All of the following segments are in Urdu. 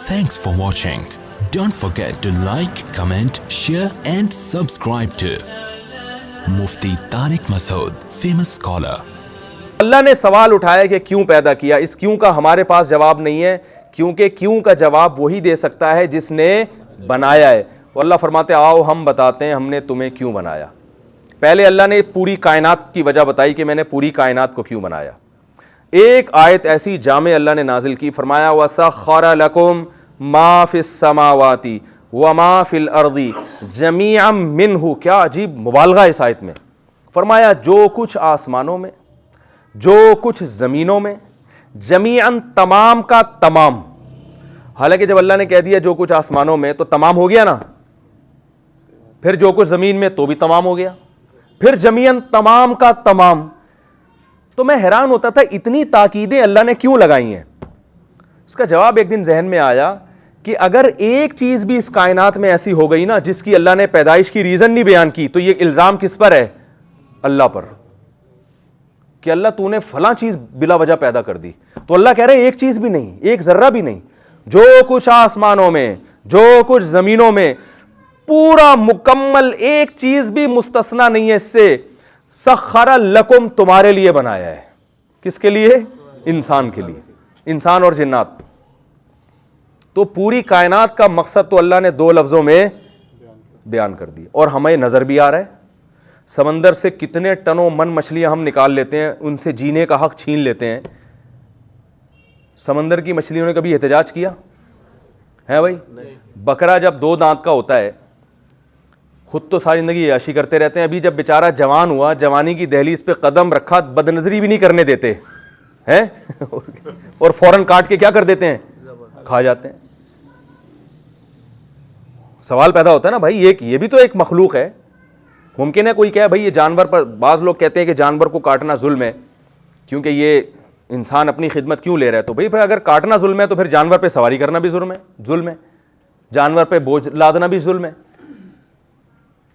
Thanks for watching. Don't forget to like, comment, share and subscribe to Mufti Tariq Masood, famous scholar. اللہ نے سوال اٹھایا کہ کیوں پیدا کیا. اس کیوں کا ہمارے پاس جواب نہیں ہے, کیونکہ کیوں کا جواب وہی دے سکتا ہے جس نے بنایا ہے. تو اللہ فرماتے آؤ ہم بتاتے ہیں ہم نے تمہیں کیوں بنایا. پہلے اللہ نے پوری کائنات کی وجہ بتائی کہ میں نے پوری کائنات کو کیوں بنایا. ایک آیت ایسی جامع اللہ نے نازل کی, فرمایا وَسَخَّرَ لَكُم مَا فِي السَّمَاوَاتِ وَمَا فِي الْأَرْضِ جَمِيعًا مِّنْهُ. کیا عجیب مبالغہ اس آیت میں. فرمایا جو کچھ آسمانوں میں, جو کچھ زمینوں میں, جمیعاً تمام کا تمام. حالانکہ جب اللہ نے کہہ دیا جو کچھ آسمانوں میں تو تمام ہو گیا نا, پھر جو کچھ زمین میں تو بھی تمام ہو گیا, پھر جمیعاً تمام کا تمام. تو میں حیران ہوتا تھا اتنی تاکیدیں اللہ نے کیوں لگائی ہیں. اس کا جواب ایک دن ذہن میں آیا کہ اگر ایک چیز بھی اس کائنات میں ایسی ہو گئی نا جس کی اللہ نے پیدائش کی ریزن نہیں بیان کی, تو یہ الزام کس پر ہے؟ اللہ پر, کہ اللہ تو نے فلاں چیز بلا وجہ پیدا کر دی. تو اللہ کہہ رہے ایک چیز بھی نہیں, ایک ذرہ بھی نہیں, جو کچھ آسمانوں میں, جو کچھ زمینوں میں, پورا مکمل ایک چیز بھی مستثنا نہیں ہے اس سے. سخر لکم تمہارے لیے بنایا ہے. کس کے لیے؟ انسان کے لیے, انسان اور جنات. تو پوری کائنات کا مقصد تو اللہ نے دو لفظوں میں بیان کر دیا. اور ہمیں نظر بھی آ رہا ہے, سمندر سے کتنے ٹنوں من مچھلیاں ہم نکال لیتے ہیں, ان سے جینے کا حق چھین لیتے ہیں. سمندر کی مچھلیوں نے کبھی احتجاج کیا ہے بھائی؟ بکرا جب دو دانت کا ہوتا ہے خود تو ساری زندگی عیاشی کرتے رہتے ہیں, ابھی جب بیچارہ جوان ہوا, جوانی کی دہلیز پہ قدم رکھا, بد نظری بھی نہیں کرنے دیتے ہیں اور فوراً کاٹ کے کیا کر دیتے ہیں, کھا جاتے ہیں. سوال پیدا ہوتا ہے نا بھائی, یہ بھی تو ایک مخلوق ہے. ممکن ہے کوئی کہے بھائی یہ جانور پر, بعض لوگ کہتے ہیں کہ جانور کو کاٹنا ظلم ہے کیونکہ یہ انسان اپنی خدمت کیوں لے رہا ہے. تو بھائی اگر کاٹنا ظلم ہے تو پھر جانور پہ سواری کرنا بھی ظلم ہے, جانور پہ بوجھ لادنا بھی ظلم ہے.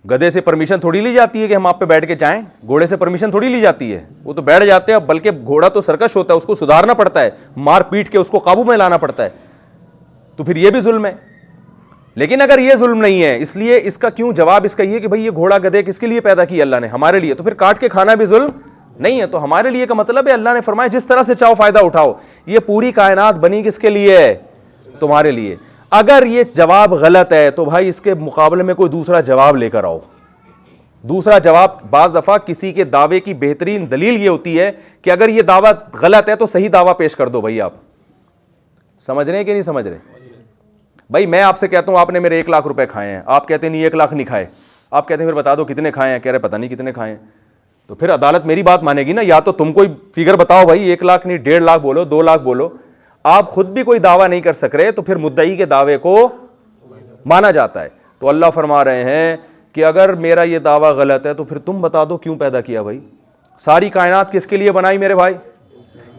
گدھے سے پرمیشن تھوڑی لی جاتی ہے کہ ہم آپ پہ بیٹھ کے جائیں, گھوڑے سے پرمیشن تھوڑی لی جاتی ہے, وہ تو بیٹھ جاتے ہیں. بلکہ گھوڑا تو سرکش ہوتا ہے, اس کو سدھارنا پڑتا ہے, مار پیٹ کے اس کو قابو میں لانا پڑتا ہے. تو پھر یہ بھی ظلم ہے. لیکن اگر یہ ظلم نہیں ہے, اس لیے اس کا کیوں جواب اس کا یہ کہ بھئی یہ گھوڑا گدھے کس کے لیے پیدا کیا اللہ نے؟ ہمارے لیے. تو پھر کاٹ کے کھانا بھی ظلم نہیں ہے. تو ہمارے لیے کا مطلب ہے اللہ نے فرمایا جس طرح سے چاہو فائدہ اٹھاؤ. یہ پوری کائنات بنی کس کے لیے ہے؟ تمہارے لیے. اگر یہ جواب غلط ہے تو بھائی اس کے مقابلے میں کوئی دوسرا جواب لے کر آؤ. دوسرا جواب, بعض دفعہ کسی کے دعوے کی بہترین دلیل یہ ہوتی ہے کہ اگر یہ دعویٰ غلط ہے تو صحیح دعویٰ پیش کر دو. بھائی آپ سمجھ رہے ہیں کہ نہیں سمجھ رہے؟ بھائی میں آپ سے کہتا ہوں آپ نے میرے 1 لاکھ روپے کھائے ہیں, آپ کہتے ہیں نہیں 1 لاکھ نہیں کھائے. آپ کہتے ہیں پھر بتا دو کتنے کھائے ہیں, کہہ رہے پتہ نہیں کتنے کھائے ہیں. تو پھر عدالت میری بات مانے گی نا, یا تو تم کوئی فگر بتاؤ بھائی, 1 لاکھ نہیں 1.5 لاکھ بولو, 2 لاکھ بولو. آپ خود بھی کوئی دعویٰ نہیں کر سک رہے تو پھر مدعی کے دعوے کو مانا جاتا ہے. تو اللہ فرما رہے ہیں کہ اگر میرا یہ دعویٰ غلط ہے تو پھر تم بتا دو کیوں پیدا کیا. بھائی ساری کائنات کس کے لیے بنائی میرے بھائی؟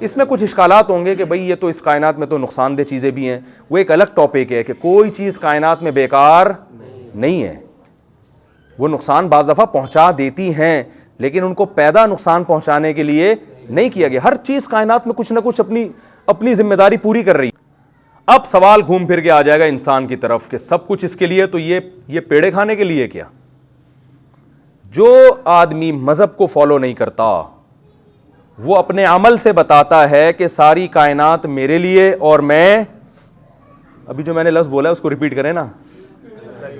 اس میں کچھ اشکالات ہوں گے کہ بھئی یہ تو اس کائنات میں تو نقصان دہ چیزیں بھی ہیں, وہ ایک الگ ٹاپک ہے کہ کوئی چیز کائنات میں بیکار نہیں ہے. وہ نقصان بعض دفعہ پہنچا دیتی ہیں لیکن ان کو پیدا نقصان پہنچانے کے لیے نہیں کیا گیا. ہر چیز کائنات میں کچھ نہ کچھ اپنی ذمہ داری پوری کر رہی ہے. اب سوال گھوم پھر کے آ جائے گا انسان کی طرف کہ سب کچھ اس کے لیے, تو یہ پیڑے کھانے کے لیے کیا؟ جو آدمی مذہب کو فالو نہیں کرتا وہ اپنے عمل سے بتاتا ہے کہ ساری کائنات میرے لیے, اور میں ابھی جو میں نے لفظ بولا ہے اس کو ریپیٹ کریں نا.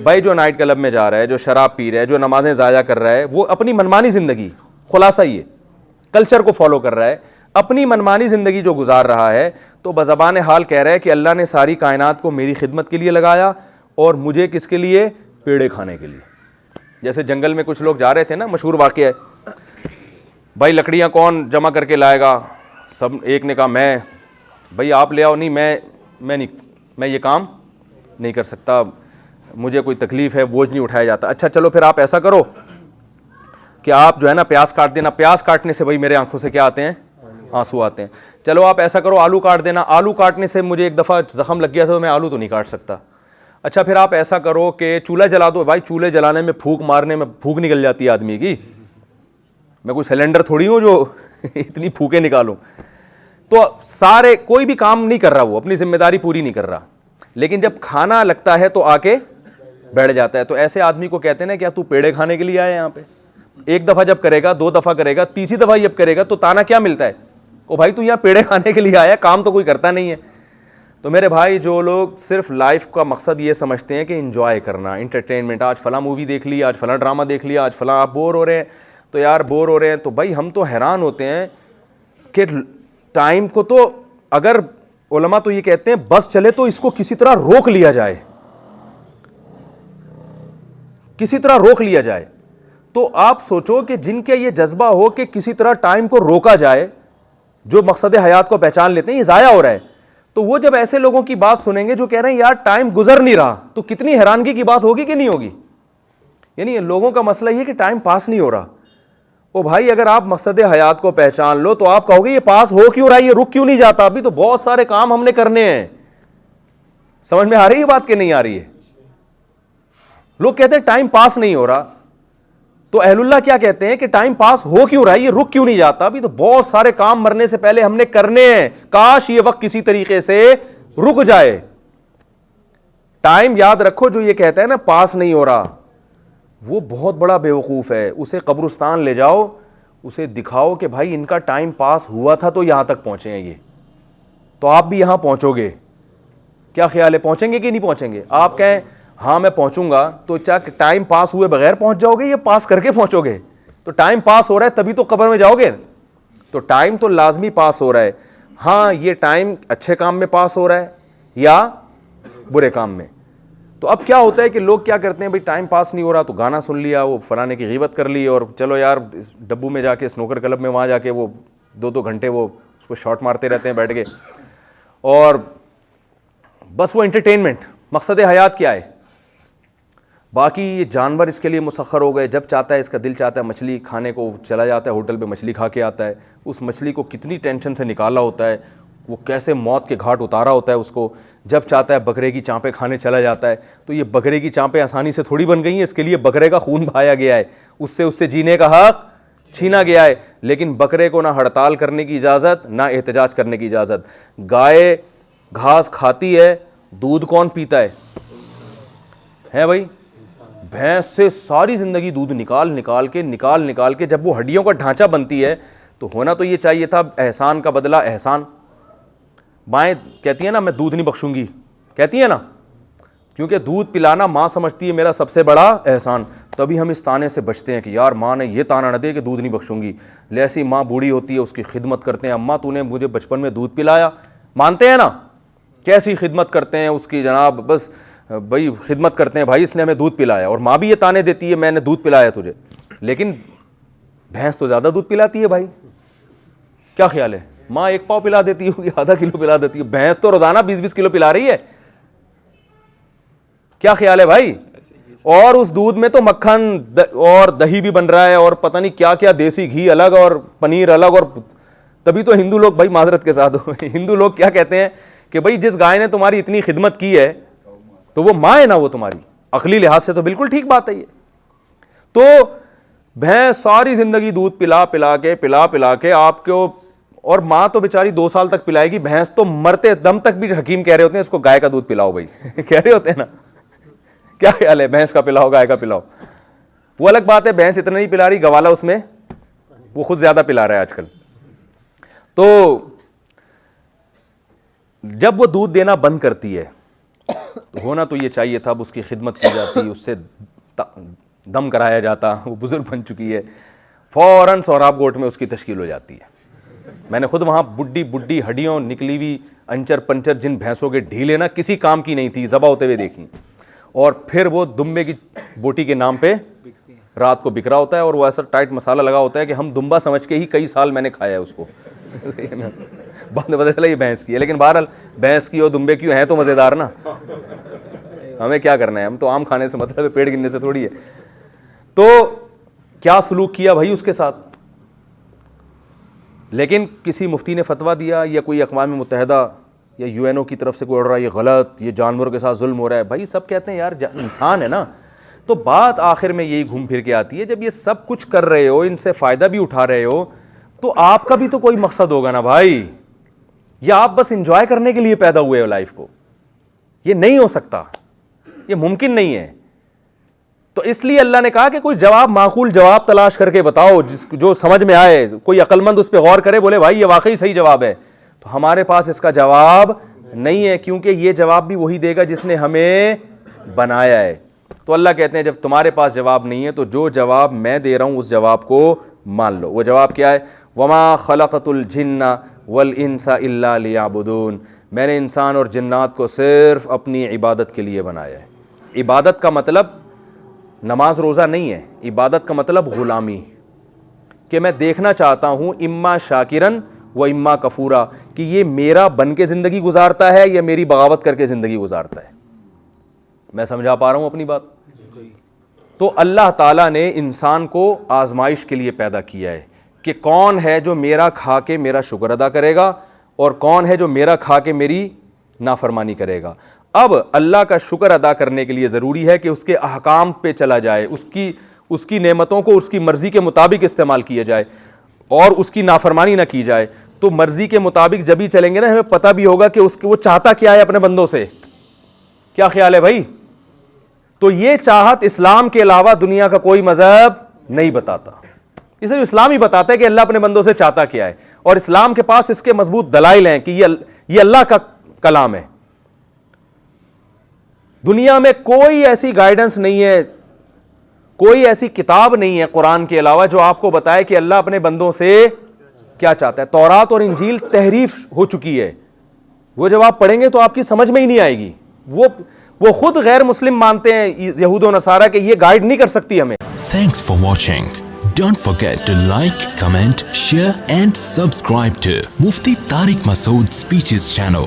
بھائی جو نائٹ کلب میں جا رہا ہے, جو شراب پی رہا ہے, جو نمازیں ضائع کر رہا ہے, وہ اپنی منمانی زندگی, خلاصہ یہ کلچر کو فالو کر رہا ہے, اپنی منمانی زندگی جو گزار رہا ہے, تو بزبان حال کہہ رہا ہے کہ اللہ نے ساری کائنات کو میری خدمت کے لیے لگایا اور مجھے کس کے لیے؟ پیڑے کھانے کے لیے. جیسے جنگل میں کچھ لوگ جا رہے تھے نا, مشہور واقعہ ہے, بھائی لکڑیاں کون جمع کر کے لائے گا؟ سب, ایک نے کہا میں. بھئی آپ لے آؤ. نہیں میں یہ کام نہیں کر سکتا, مجھے کوئی تکلیف ہے, بوجھ نہیں اٹھایا جاتا. اچھا چلو پھر آپ ایسا کرو کہ آپ جو ہے نا پیاز کاٹ دینا. پیاز کاٹنے سے بھئی میرے آنکھوں سے کیا آتے ہیں؟ آنسو آتے ہیں. چلو آپ ایسا کرو آلو کاٹ دینا. آلو کاٹنے سے مجھے ایک دفعہ زخم لگ گیا تھا تو میں آلو تو نہیں کاٹ سکتا. اچھا پھر آپ ایسا کرو کہ چولہا جلا دو. بھائی چولہے جلانے میں پھونک مارنے میں پھونک نکل جاتی ہے آدمی کی, میں کوئی سلنڈر تھوڑی ہوں جو اتنی پھونکیں نکالوں. تو سارے کوئی بھی کام نہیں کر رہا, وہ اپنی ذمہ داری پوری نہیں کر رہا. لیکن جب کھانا لگتا ہے تو آ کے بیٹھ جاتا ہے. تو ایسے آدمی کو کہتے ہیں نا کیا تو پیڑے کھانے کے لیے آیا یہاں پہ؟ ایک دفعہ جب کرے گا, 2 دفعہ کرے گا, تیسری دفعہ جب کرے گا تو تانا کیا ملتا ہے؟ او بھائی تو یہاں پیڑے کھانے کے لیے آیا, کام تو کوئی کرتا نہیں ہے. تو میرے بھائی جو لوگ صرف لائف کا مقصد یہ سمجھتے ہیں کہ انجوائے کرنا, انٹرٹینمنٹ, آج فلاں مووی دیکھ لی, آج فلاں ڈرامہ دیکھ لیا, آج فلاں, آپ بور ہو رہے ہیں تو یار بور ہو رہے ہیں, تو بھائی ہم تو حیران ہوتے ہیں کہ ٹائم کو تو اگر علماء تو یہ کہتے ہیں بس چلے تو اس کو کسی طرح روک لیا جائے, کسی طرح روک لیا جائے. تو آپ سوچو کہ جن کے یہ جذبہ ہو کہ کسی طرح ٹائم کو روکا جائے, جو مقصد حیات کو پہچان لیتے ہیں یہ ضائع ہو رہا ہے, تو وہ جب ایسے لوگوں کی بات سنیں گے جو کہہ رہے ہیں یار ٹائم گزر نہیں رہا, تو کتنی حیرانگی کی بات ہوگی کہ نہیں ہوگی؟ یعنی لوگوں کا مسئلہ یہ کہ ٹائم پاس نہیں ہو رہا. او بھائی اگر آپ مقصد حیات کو پہچان لو تو آپ کہو گے یہ پاس ہو کیوں رہا ہے, یہ رک کیوں نہیں جاتا, ابھی تو بہت سارے کام ہم نے کرنے ہیں. سمجھ میں آ رہی ہے بات کہ نہیں آ رہی ہے؟ لوگ کہتے ہیں ٹائم پاس نہیں ہو رہا, تو اہل اللہ کیا کہتے ہیں کہ ٹائم پاس ہو کیوں رہا ہے, یہ رک کیوں نہیں جاتا, ابھی تو بہت سارے کام مرنے سے پہلے ہم نے کرنے ہیں, کاش یہ وقت کسی طریقے سے رک جائے. ٹائم یاد رکھو جو یہ کہتا ہے نا پاس نہیں ہو رہا, وہ بہت بڑا بیوقوف ہے. اسے قبرستان لے جاؤ, اسے دکھاؤ کہ بھائی ان کا ٹائم پاس ہوا تھا تو یہاں تک پہنچے ہیں یہ, تو آپ بھی یہاں پہنچو گے. کیا خیال ہے, پہنچیں گے کہ نہیں پہنچیں گے؟ آپ کہیں ہاں میں پہنچوں گا, تو ٹائم پاس ہوئے بغیر پہنچ جاؤ گے یا پاس کر کے پہنچو گے؟ تو ٹائم پاس ہو رہا ہے تبھی تو قبر میں جاؤ گے. تو ٹائم تو لازمی پاس ہو رہا ہے. ہاں یہ ٹائم اچھے کام میں پاس ہو رہا ہے یا برے کام میں. تو اب کیا ہوتا ہے کہ لوگ کیا کرتے ہیں, بھائی ٹائم پاس نہیں ہو رہا تو گانا سن لیا, وہ فلانے کی غیبت کر لی, اور چلو یار ڈبو میں جا کے سنوکر کلب میں وہاں جا کے وہ 2 گھنٹے وہ اس کو شاٹ مارتے رہتے ہیں بیٹھ کے, اور بس وہ انٹرٹینمنٹ. مقصد حیات کیا ہے؟ باقی یہ جانور اس کے لیے مسخر ہو گئے, جب چاہتا ہے اس کا دل چاہتا ہے مچھلی کھانے کو چلا جاتا ہے, ہوٹل پہ مچھلی کھا کے آتا ہے. اس مچھلی کو کتنی ٹینشن سے نکالا ہوتا ہے, وہ کیسے موت کے گھاٹ اتارا ہوتا ہے اس کو. جب چاہتا ہے بکرے کی چانپیں کھانے چلا جاتا ہے. تو یہ بکرے کی چانپیں آسانی سے تھوڑی بن گئی ہیں, اس کے لیے بکرے کا خون بہایا گیا ہے, اس سے جینے کا حق چھینا گیا ہے. لیکن بکرے کو نہ ہڑتال کرنے کی اجازت, نہ احتجاج کرنے کی اجازت. گائے گھاس کھاتی ہے, دودھ کون پیتا ہے بھائی؟ بھینس سے ساری زندگی دودھ نکال کے جب وہ ہڈیوں کا ڈھانچہ بنتی ہے تو ہونا تو یہ چاہیے تھا احسان کا بدلہ احسان. مائیں کہتی ہیں نا میں دودھ نہیں بخشوں گی, کہتی ہیں نا, کیونکہ دودھ پلانا ماں سمجھتی ہے میرا سب سے بڑا احسان. تبھی ہم اس تانے سے بچتے ہیں کہ یار ماں نے یہ تانا نہ دے کہ دودھ نہیں بخشوں گی. ایسی ماں بوڑھی ہوتی ہے اس کی خدمت کرتے ہیں, اماں تو نے مجھے بچپن میں دودھ پلایا, مانتے ہیں نا کیسی خدمت کرتے ہیں اس کی جناب, بس بھائی خدمت کرتے ہیں, بھائی اس نے ہمیں دودھ پلایا. اور ماں بھی یہ تانے دیتی ہے میں نے دودھ پلایا تجھے. لیکن بھینس تو زیادہ دودھ پلاتی ہے بھائی, کیا خیال ہے؟ ماں 1 پاؤ پلا دیتی ہوگی, آدھا کلو پلا دیتی ہے, بھینس تو روزانہ 20 کلو پلا رہی ہے. کیا خیال ہے بھائی؟ اور اس دودھ میں تو مکھن اور دہی بھی بن رہا ہے, اور پتہ نہیں کیا کیا, دیسی گھی الگ اور پنیر الگ. اور تبھی تو ہندو لوگ, بھائی معذرت کے ساتھ ہندو لوگ کیا کہتے ہیں کہ بھائی جس گائے نے تمہاری اتنی خدمت کی ہے تو وہ ماں ہے نا وہ تمہاری. عقلی لحاظ سے تو بالکل ٹھیک بات ہے یہ. تو بھینس ساری زندگی دودھ پلا کے آپ کو, اور ماں تو بیچاری 2 سال تک پلائے گی, بھینس تو مرتے دم تک بھی حکیم کہہ رہے ہوتے ہیں اس کو گائے کا دودھ پلاؤ بھائی کہہ رہے ہوتے ہیں نا. کیا خیال ہے, بھینس کا پلاؤ گائے کا پلاؤ؟ وہ الگ بات ہے, بھینس اتنا نہیں پلا رہی, گوالا اس میں وہ خود زیادہ پلا رہا ہے آج کل. تو جب وہ دودھ دینا بند کرتی ہے تو ہونا تو یہ چاہیے تھا اب اس کی خدمت کی جاتی, اس سے دم کرایا جاتا, وہ بزرگ بن چکی ہے, فوراً سوراب گوٹ میں اس کی تشکیل ہو جاتی ہے. میں نے خود وہاں بڈھی ہڈیوں نکلی ہوئی انچر پنچر جن بھینسوں کے ڈھیلے نا کسی کام کی نہیں تھی ذبح ہوتے ہوئے دیکھی, اور پھر وہ دمبے کی بوٹی کے نام پہ رات کو بک رہا ہوتا ہے, اور وہ ایسا ٹائٹ مسالہ لگا ہوتا ہے کہ ہم دمبا سمجھ کے ہی کئی سال میں نے کھایا ہے اس کو. بعد میں پتہ چلا یہ بھینس کی ہے, لیکن بہرحال بھینس کی اور دمبے کی ہیں تو مزیدار نا, ہمیں کیا کرنا ہے, ہم تو عام کھانے سے مطلب ہے, پیٹ گننے سے تھوڑی ہے. تو کیا سلوک کیا بھائی اس کے ساتھ. لیکن کسی مفتی نے فتویٰ دیا یا کوئی اقوام متحدہ یا UN کی طرف سے کوئی آرڈر, یہ غلط, یہ جانوروں کے ساتھ ظلم ہو رہا ہے. بھائی سب کہتے ہیں یار انسان ہے نا. تو بات آخر میں یہی گھوم پھر کے آتی ہے, جب یہ سب کچھ کر رہے ہو, ان سے فائدہ بھی اٹھا رہے ہو, تو آپ کا بھی تو کوئی مقصد ہوگا نا بھائی, یا آپ بس انجوائے کرنے کے لیے پیدا ہوئے ہو لائف کو. یہ نہیں ہو سکتا, یہ ممکن نہیں ہے. تو اس لیے اللہ نے کہا کہ کوئی جواب, معقول جواب تلاش کر کے بتاؤ جو سمجھ میں آئے, کوئی عقل مند اس پہ غور کرے, بولے بھائی یہ واقعی صحیح جواب ہے. تو ہمارے پاس اس کا جواب نہیں ہے, کیونکہ یہ جواب بھی وہی دے گا جس نے ہمیں بنایا ہے. تو اللہ کہتے ہیں جب تمہارے پاس جواب نہیں ہے تو جو جواب میں دے رہا ہوں اس جواب کو مان لو. وہ جواب کیا ہے؟ وما خلقت الجن والانس الا لیعبدون, میں نے انسان اور جنات کو صرف اپنی عبادت کے لیے بنایا ہے. عبادت کا مطلب نماز روزہ نہیں ہے, عبادت کا مطلب غلامی, کہ میں دیکھنا چاہتا ہوں اما شاکرن و اما کفورا, کہ یہ میرا بن کے زندگی گزارتا ہے یا میری بغاوت کر کے زندگی گزارتا ہے. میں سمجھا پا رہا ہوں اپنی بات؟ تو اللہ تعالیٰ نے انسان کو آزمائش کے لیے پیدا کیا ہے کہ کون ہے جو میرا کھا کے میرا شکر ادا کرے گا اور کون ہے جو میرا کھا کے میری نافرمانی کرے گا. اب اللہ کا شکر ادا کرنے کے لیے ضروری ہے کہ اس کے احکام پہ چلا جائے, اس کی نعمتوں کو اس کی مرضی کے مطابق استعمال کیا جائے اور اس کی نافرمانی نہ کی جائے. تو مرضی کے مطابق جب ہی چلیں گے نا, ہمیں پتہ بھی ہوگا کہ وہ چاہتا کیا ہے اپنے بندوں سے. کیا خیال ہے بھائی؟ تو یہ چاہت اسلام کے علاوہ دنیا کا کوئی مذہب نہیں بتاتا. یہ صرف اسلام ہی بتاتا ہے کہ اللہ اپنے بندوں سے چاہتا کیا ہے, اور اسلام کے پاس اس کے مضبوط دلائل ہیں کہ یہ اللہ کا کلام ہے. دنیا میں کوئی ایسی گائیڈنس نہیں ہے, کوئی ایسی کتاب نہیں ہے قرآن کے علاوہ جو آپ کو بتائے کہ اللہ اپنے بندوں سے کیا چاہتا ہے. تورات اور انجیل تحریف ہو چکی ہے, وہ جب آپ پڑھیں گے تو آپ کی سمجھ میں ہی نہیں آئے گی. وہ خود غیر مسلم مانتے ہیں یہود و نصارہ کہ یہ گائیڈ نہیں کر سکتی ہمیں. Thanks for watching. Don't forget to like, comment, share and subscribe to Mufti Tariq Masood Speeches channel.